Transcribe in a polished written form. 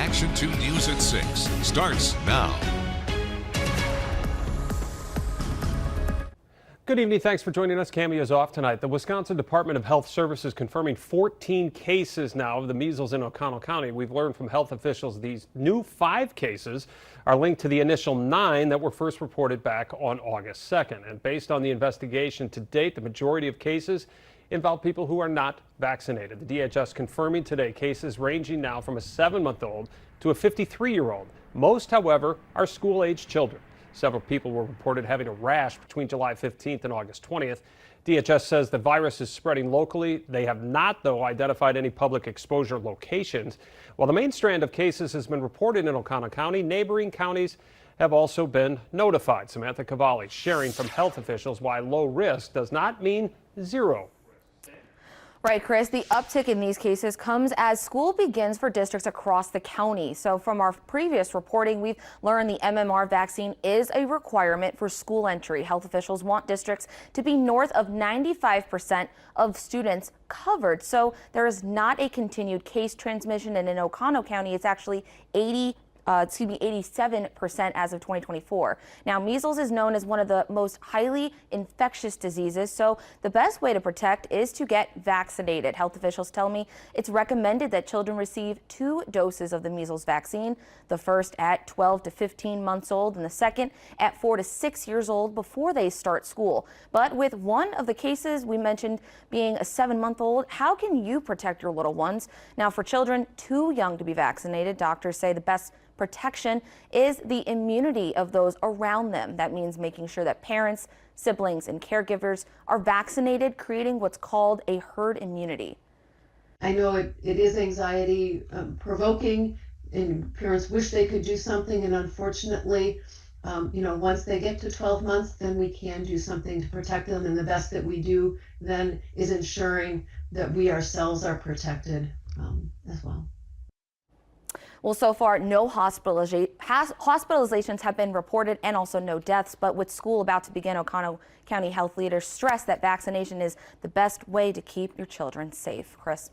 Action 2 News at 6 starts now. Good evening. Thanks for joining us. Cameo's off tonight. The Wisconsin Department of Health Services confirming 14 cases now of the measles in Oconto County. We've learned from health officials these new 5 cases are linked to the initial 9 that were first reported back on August 2nd. And based on the investigation to date, the majority of cases involve people who are not vaccinated. The DHS confirming today cases ranging now from a 7-month-old to a 53-year-old. Most, however, are school-aged children. Several people were reported having a rash between July 15th and August 20th. DHS says the virus is spreading locally. They have not, though, identified any public exposure locations. While the main strand of cases has been reported in Oconto County, neighboring counties have also been notified. Samantha Cavalli sharing from health officials why low risk does not mean zero. Right, Chris, the uptick in these cases comes as school begins for districts across the county. So from our previous reporting, we've learned the MMR vaccine is a requirement for school entry. Health officials want districts to be north of 95% of students covered. So there is not a continued case transmission, and in Oconto County, it's actually 87% as of 2024. Now, measles is known as one of the most highly infectious diseases, so the best way to protect is to get vaccinated. Health officials tell me it's recommended that children receive 2 doses of the measles vaccine, the first at 12 to 15 months old and the second at 4 to 6 years old before they start school. But with one of the cases we mentioned being a 7-month-old, how can you protect your little ones? Now, for children too young to be vaccinated, doctors say the best protection is the immunity of those around them. That means making sure that parents, siblings, and caregivers are vaccinated, creating what's called a herd immunity. I know it is anxiety provoking, and parents wish they could do something, and unfortunately, once they get to 12 months, then we can do something to protect them, and the best that we do then is ensuring that we ourselves are protected as well. Well, so far, no hospitalizations have been reported and also no deaths. But with school about to begin, Oconto County health leaders stress that vaccination is the best way to keep your children safe. Chris.